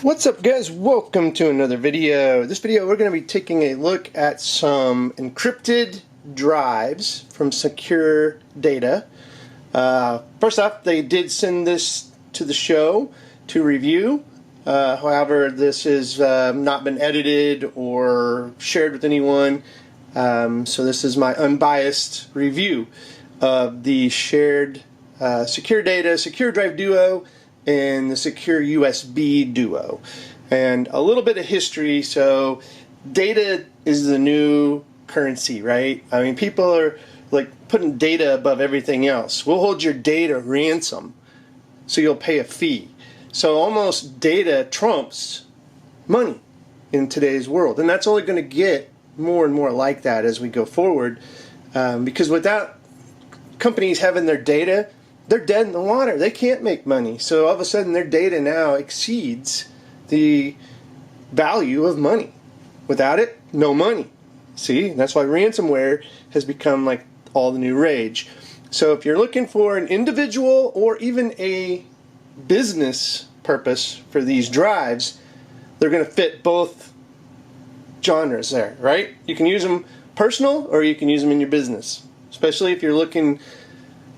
What's up, guys? Welcome to another video. This video we're going to be taking a look at some encrypted drives from SecureData. First off, they did send this to the show to review. However, this has not been edited or shared with anyone. So this is my unbiased review of the shared SecureData SecureDrive Duo and the SecureUSB Duo. And a little bit of history. So data is the new currency, right? I mean, people are like putting data above everything else. We'll hold your data ransom, so you'll pay a fee. So almost data trumps money in today's world. And that's only going to get more and more like that as we go forward. Because without companies having their data, they're dead in the water. They can't make money. So all of a sudden their data now exceeds the value of money. Without it, no money. See, that's why ransomware has become like all the new rage. So if you're looking for an individual or even a business purpose for these drives, they're going to fit both genres there, right? You can use them personal or you can use them in your business, especially if you're looking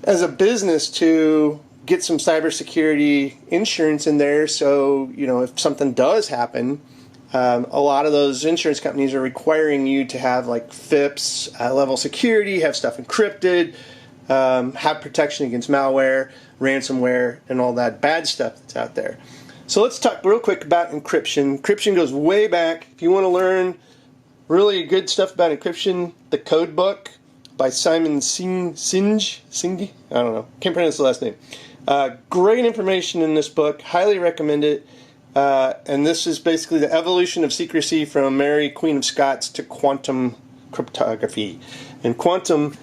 as a business to get some cybersecurity insurance in there. So, you know, if something does happen, a lot of those insurance companies are requiring you to have like FIPS level security, have stuff encrypted, have protection against malware, ransomware, and all that bad stuff that's out there. So let's talk real quick about encryption. Encryption goes way back. If you want to learn really good stuff about encryption, the code book by Simon Singi, I don't know, can't pronounce the last name. Great information in this book, highly recommend it. And this is basically the evolution of secrecy from Mary Queen of Scots to quantum cryptography. And quantum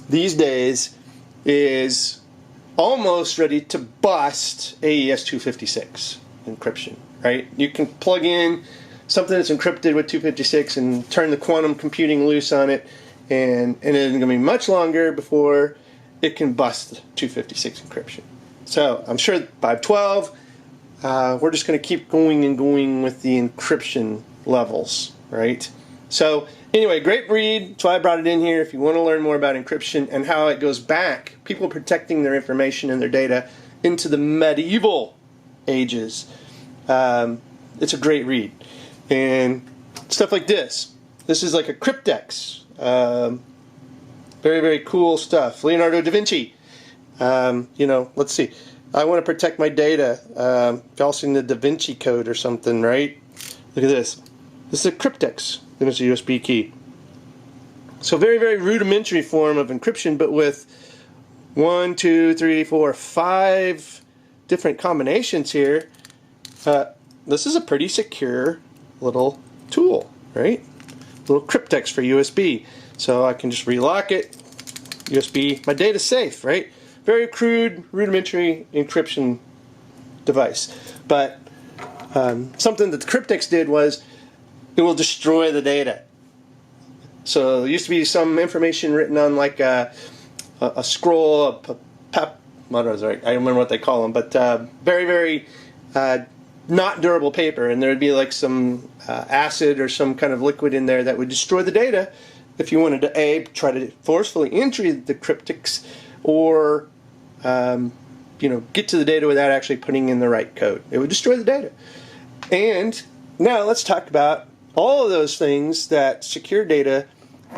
these days is almost ready to bust AES 256 encryption, right? You can plug in something that's encrypted with 256 and turn the quantum computing loose on it, and it isn't going to be much longer before it can bust 256 encryption. So I'm sure by 12, we're just going to keep going and going with the encryption levels, right? So anyway, great read. That's why I brought it in here. If you want to learn more about encryption and how it goes back, people protecting their information and their data into the medieval ages, it's a great read. And stuff like this. This is like a cryptex. Very, very cool stuff. Leonardo da Vinci. You know, let's see. I want to protect my data. Y'all seen the Da Vinci Code or something, right? Look at this. This is a cryptex. Then it's a USB key. So very, very rudimentary form of encryption, but with 1, 2, 3, 4, 5 different combinations here. This is a pretty secure little tool, right? Little cryptex for USB. So I can just relock it. USB, my data's safe, right? Very crude, rudimentary encryption device. But something that the cryptex did was it will destroy the data. So there used to be some information written on like a scroll, what was it? I don't remember what they call them, but very, very not durable paper, and there would be like some acid or some kind of liquid in there that would destroy the data if you wanted to try to forcefully entry the cryptex, or you know, get to the data without actually putting in the right code. It would destroy the data. And now let's talk about all of those things that SecureData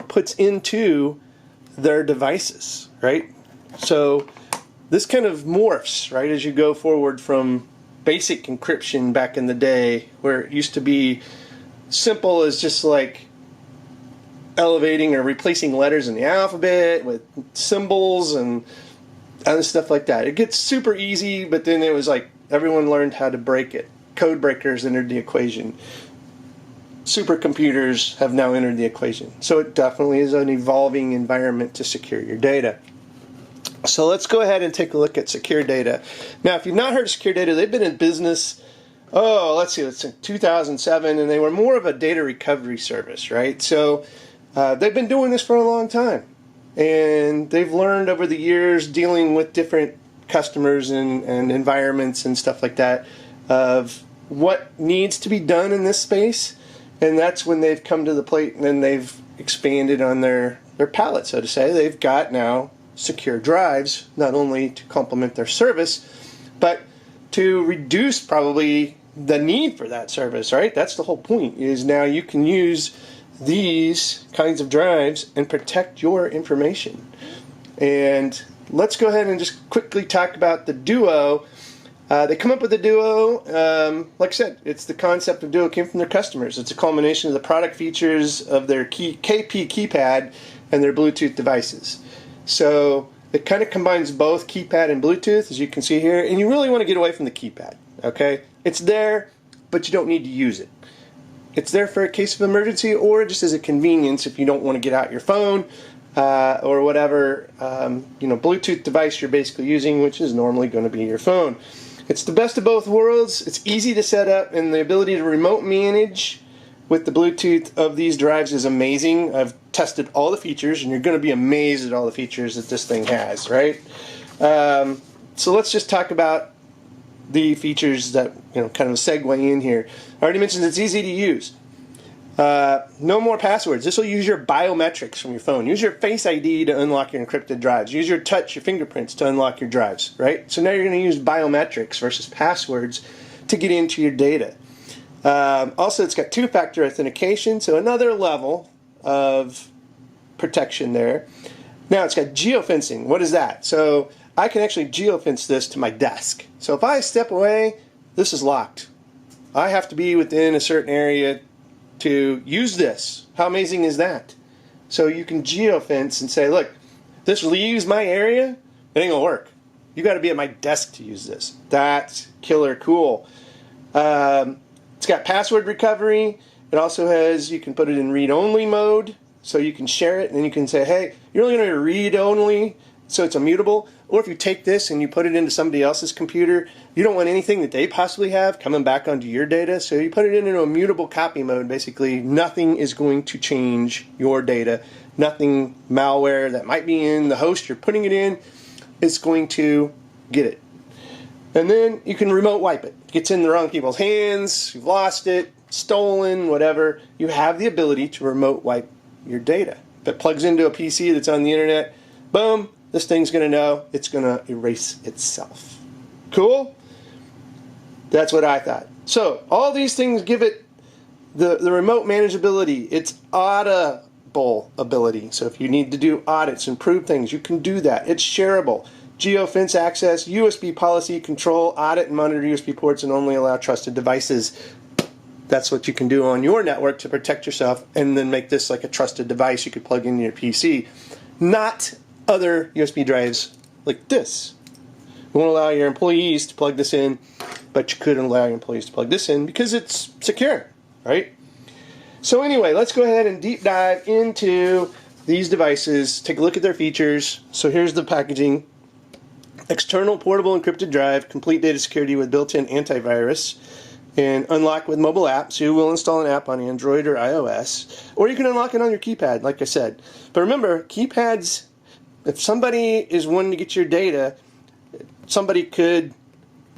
puts into their devices, right? So this kind of morphs, right, as you go forward from basic encryption back in the day, where it used to be simple as just like elevating or replacing letters in the alphabet with symbols and other stuff like that. It gets super easy, but then it was like everyone learned how to break it. Code breakers entered the equation. Supercomputers have now entered the equation. So it definitely is an evolving environment to secure your data. So let's go ahead and take a look at SecureData. Now, if you've not heard of SecureData, they've been in business, let's see, it's in 2007, and they were more of a data recovery service, right? So they've been doing this for a long time, and they've learned over the years dealing with different customers and environments and stuff like that of what needs to be done in this space. And that's when they've come to the plate and then they've expanded on their palette, so to say. They've got now secure drives, not only to complement their service, but to reduce probably the need for that service, right? That's the whole point, is now you can use these kinds of drives and protect your information. And let's go ahead and just quickly talk about the Duo. They come up with the Duo, like I said, it's the concept of Duo came from their customers. It's a culmination of the product features of their KP keypad and their Bluetooth devices. So it kind of combines both keypad and Bluetooth, as you can see here, and you really want to get away from the keypad, okay? It's there, but you don't need to use it. It's there for a case of emergency or just as a convenience if you don't want to get out your phone or whatever Bluetooth device you're basically using, which is normally going to be your phone. It's the best of both worlds. It's easy to set up, and the ability to remote manage with the Bluetooth of these drives is amazing. I've tested all the features, and you're going to be amazed at all the features that this thing has, right? So let's just talk about the features that, kind of a segue in here. I already mentioned it's easy to use. No more passwords. This will use your biometrics from your phone. Use your Face ID to unlock your encrypted drives. Use your touch, your fingerprints to unlock your drives, right? So now you're going to use biometrics versus passwords to get into your data. Also, it's got two-factor authentication, so another level of protection there. Now it's got geofencing. What is that? So I can actually geofence this to my desk. So if I step away, this is locked. I have to be within a certain area to use this. How amazing is that? So you can geofence and say, look, this leaves my area, it ain't gonna work. You got to be at my desk to use this. That's killer cool. It's got password recovery. It also has, you can put it in read-only mode, so you can share it, and then you can say, hey, you're only going to read only, so it's immutable. Or if you take this and you put it into somebody else's computer, you don't want anything that they possibly have coming back onto your data, so you put it into a mutable copy mode. Basically, nothing is going to change your data. Nothing malware that might be in the host you're putting it in is going to get it. And then you can remote wipe it. It gets in the wrong people's hands, you've lost it, stolen, whatever. You have the ability to remote wipe your data. If it plugs into a PC that's on the internet, boom, this thing's going to know it's going to erase itself. Cool? That's what I thought. So all these things give it the remote manageability. It's auditable ability. So if you need to do audits, improve things, you can do that. It's shareable. Geofence access, USB policy control, audit and monitor USB ports, and only allow trusted devices. That's what you can do on your network to protect yourself, and then make this like a trusted device you could plug into your PC. Not other USB drives like this. You won't allow your employees to plug this in, but you could allow your employees to plug this in because it's secure, right? So anyway, let's go ahead and deep dive into these devices, take a look at their features. So here's the packaging. External portable encrypted drive, complete data security with built-in antivirus, and unlock with mobile app. So you will install an app on Android or iOS, or you can unlock it on your keypad, like I said. But remember, keypads, if somebody is wanting to get your data, somebody could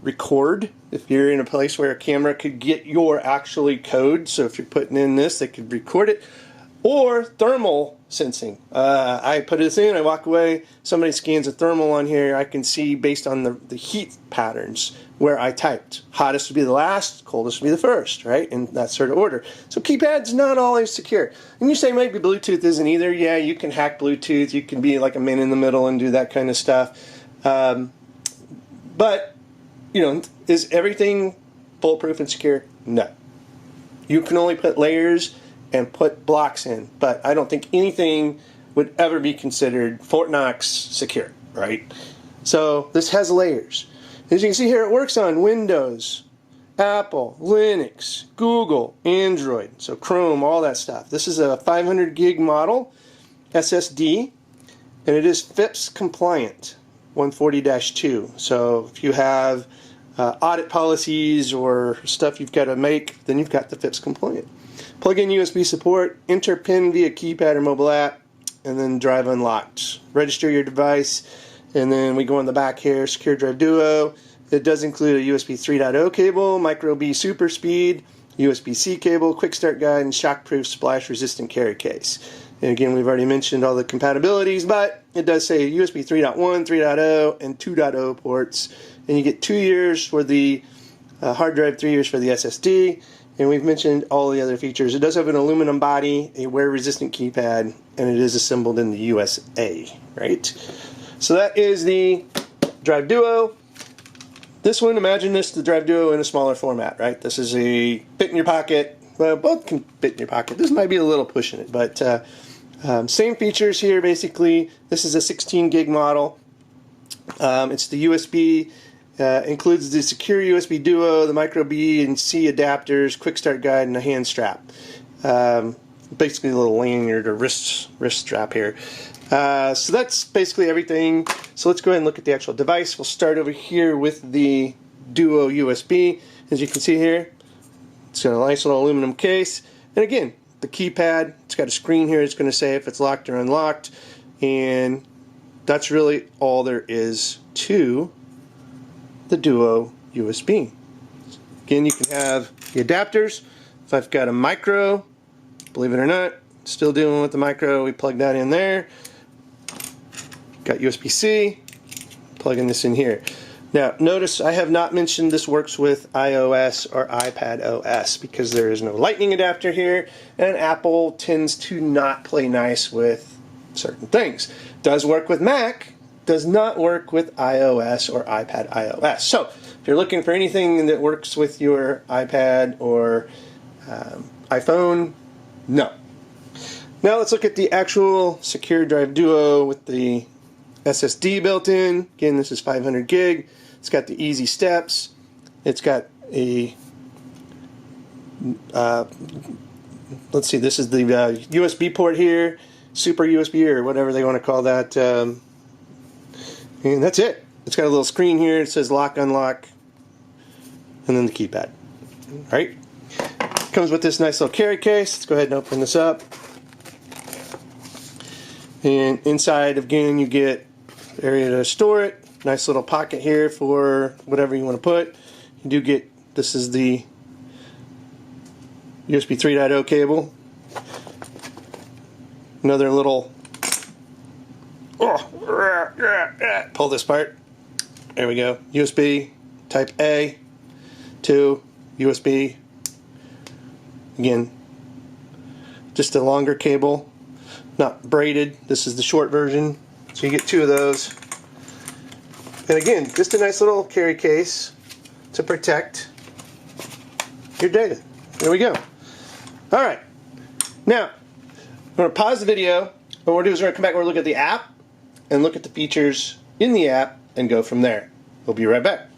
record. If you're in a place where a camera could get your actually code, so if you're putting in this, they could record it. Or thermal sensing. I put this in, I walk away, somebody scans a thermal on here, I can see based on the heat patterns where I typed. Hottest would be the last, coldest would be the first, right? In that sort of order. So keypad's not always secure. And you say maybe Bluetooth isn't either. Yeah, you can hack Bluetooth, you can be like a man in the middle and do that kind of stuff. But, is everything foolproof and secure? No. You can only put layers and put blocks in, but I don't think anything would ever be considered Fort Knox secure, right? So this has layers. As you can see here, it works on Windows, Apple, Linux, Google, Android, so Chrome, all that stuff. This is a 500 gig model SSD, and it is FIPS compliant, 140-2. So if you have audit policies or stuff you've got to make, then you've got the FIPS compliant. Plug-in USB support, enter PIN via keypad or mobile app, and then drive unlocked. Register your device, And then we go on the back here, SecureDrive Duo. It does include a USB 3.0 cable, micro B super speed, USB-C cable, quick start guide, and shockproof splash resistant carry case. And again, we've already mentioned all the compatibilities, but it does say USB 3.1, 3.0, and 2.0 ports. And you get 2 years for the hard drive, 3 years for the SSD. And we've mentioned all the other features. It does have an aluminum body, a wear-resistant keypad, and it is assembled in the USA, right? So that is the Drive Duo. This one, imagine this, the Drive Duo in a smaller format, right? This is a fit in your pocket. Well, both can fit in your pocket. This might be a little pushing it, but same features here, basically. This is a 16 gig model. It's the USB, includes the SecureUSB DUO, the micro B and C adapters, quick start guide, and a hand strap. Basically a little lanyard or wrist strap here. So that's basically everything. So let's go ahead and look at the actual device. We'll start over here with the Duo USB. As you can see here, it's got a nice little aluminum case. And again, the keypad, it's got a screen here. It's going to say if it's locked or unlocked. And that's really all there is to the Duo USB. Again, you can have the adapters. If I've got a micro, believe it or not, still dealing with the micro, we plug that in there. Got USB-C, plugging this in here. Now, notice I have not mentioned this works with iOS or iPad OS because there is no lightning adapter here, and Apple tends to not play nice with certain things. Does work with Mac, does not work with iOS or iPad iOS. So, if you're looking for anything that works with your iPad or iPhone, no. Now let's look at the actual SecureDrive Duo with the SSD built in. Again, this is 500 gig. It's got the easy steps. It's got a let's see, this is the USB port here, Super USB or whatever they want to call that, and that's it. It's got a little screen here. It says lock, unlock, and then the keypad. All right. Comes with this nice little carry case. Let's go ahead and open this up. And inside, again, you get area to store it. Nice little pocket here for whatever you want to put. You do get, this is the USB 3.0 cable. Another little, pull this part. There we go. USB type A to USB. Again, just a longer cable, not braided. This is the short version. So you get two of those. And again, just a nice little carry case to protect your data. There we go. All right. Now, I'm going to pause the video. What we'll do is we're going to come back and we'll look at the app and look at the features in the app and go from there. We'll be right back.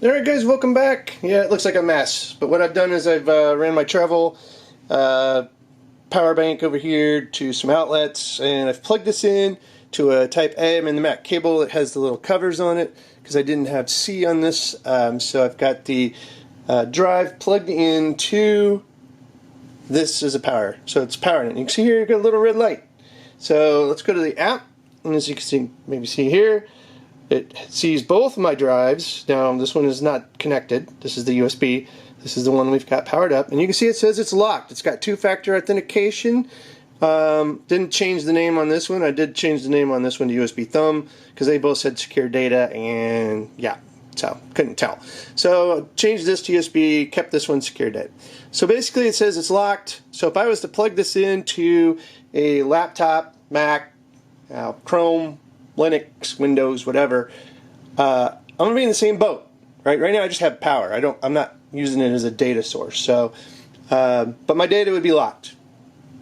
Alright guys, welcome back. Yeah, it looks like a mess, but what I've done is I've ran my travel power bank over here to some outlets, and I've plugged this in to a type A. I'm in the Mac cable. It has the little covers on it because I didn't have C on this, so I've got the drive plugged into this as a power, so it's powering it. You can see here you've got a little red light. So let's go to the app, and as you can see, maybe see here, it sees both my drives. Now this one is not connected. This is the USB. This is the one we've got powered up. And you can see it says it's locked. It's got two-factor authentication. Didn't change the name on this one. I did change the name on this one to USB Thumb because they both said secure data, and yeah, so couldn't tell. So changed this to USB, kept this one secure data. So basically it says it's locked. So if I was to plug this into a laptop, Mac, Chrome, Linux, Windows, whatever, I'm gonna be in the same boat, right? Right now I just have power. I'm not using it as a data source. So, but my data would be locked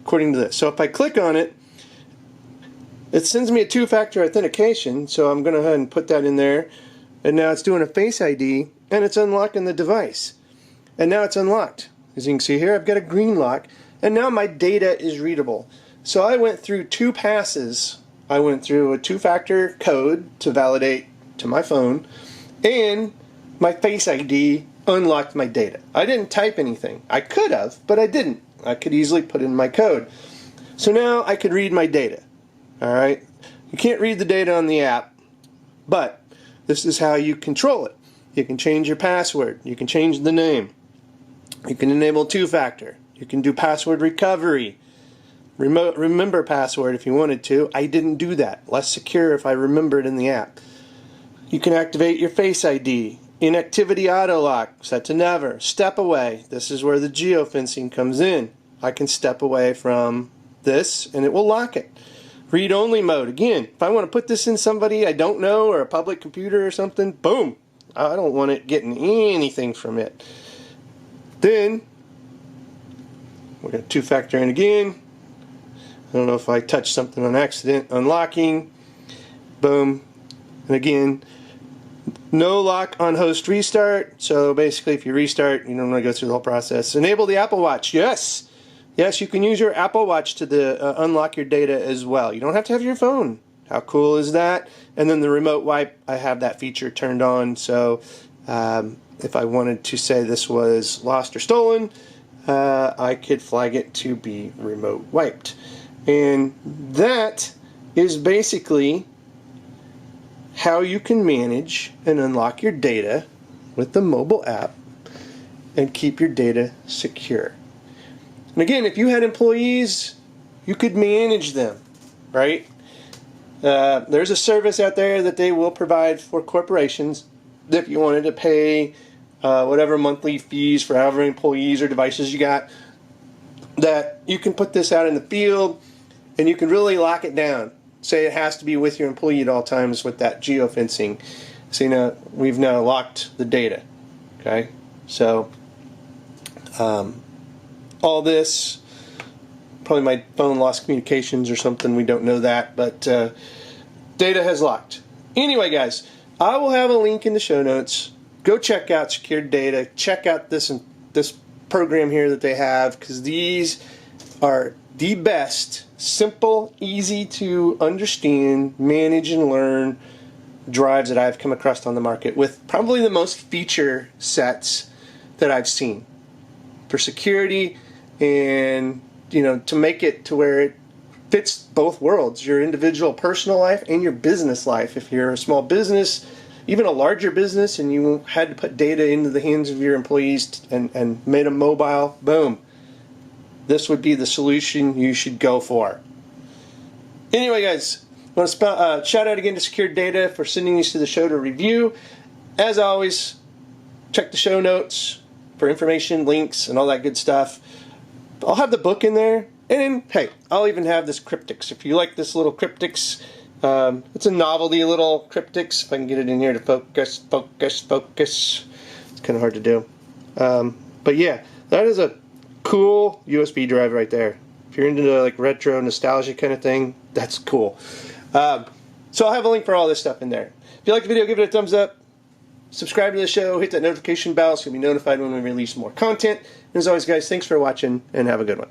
according to this. So if I click on it, it sends me a two-factor authentication. So I'm gonna go ahead and put that in there, and now it's doing a Face ID, and it's unlocking the device. And now it's unlocked. As you can see here, I've got a green lock, and now my data is readable. So I went through two passes. I went through a two-factor code to validate to my phone, and my Face ID unlocked my data. I didn't type anything. I could have, but I didn't. I could easily put in my code. So now I could read my data. Alright? You can't read the data on the app, but this is how you control it. You can change your password. You can change the name. You can enable two-factor. You can do password recovery. Remember password if you wanted to. I didn't do that. Less secure if I remembered in the app. You can activate your Face ID. Inactivity auto lock, set to never. Step away. This is where the geofencing comes in. I can step away from this and it will lock it. Read-only mode. Again, if I want to put this in somebody I don't know or a public computer or something, boom. I don't want it getting anything from it. Then, we're going to two-factor in again. I don't know if I touched something on accident. Unlocking. Boom. And again, no lock on host restart. So basically, if you restart, you don't want to go through the whole process. Enable the Apple Watch. Yes. Yes, you can use your Apple Watch to unlock your data as well. You don't have to have your phone. How cool is that? And then the remote wipe, I have that feature turned on. So if I wanted to say this was lost or stolen, I could flag it to be remote wiped. And that is basically how you can manage and unlock your data with the mobile app and keep your data secure. And again, if you had employees, you could manage them, right? There's a service out there that they will provide for corporations if you wanted to pay whatever monthly fees for however many employees or devices you got, that you can put this out in the field and you can really lock it down. Say it has to be with your employee at all times with that geofencing. So now we've now locked the data. Okay, so all this, probably my phone lost communications or something, we don't know that, but data has locked. Anyway guys, I will have a link in the show notes. Go check out Secured Data, check out this program here that they have, because these are the best, simple, easy to understand, manage and learn drives that I've come across on the market, with probably the most feature sets that I've seen for security, and to make it to where it fits both worlds, your individual personal life and your business life. If you're a small business, even a larger business, and you had to put data into the hands of your employees and made them mobile, boom, this would be the solution you should go for. Anyway guys, I want to shout out again to Secured Data for sending these to the show to review. As always, check the show notes for information, links, and all that good stuff. I'll have the book in there, and then, hey, I'll even have this cryptics. If you like this little cryptics, it's a novelty little cryptics. If I can get it in here to focus. It's kind of hard to do. But yeah, that is a cool USB drive right there. If you're into like retro nostalgia kind of thing, that's cool. So I'll have a link for all this stuff in there. If you like the video, give it a thumbs up. Subscribe to the show, hit that notification bell so you'll be notified when we release more content. And as always guys, thanks for watching and have a good one.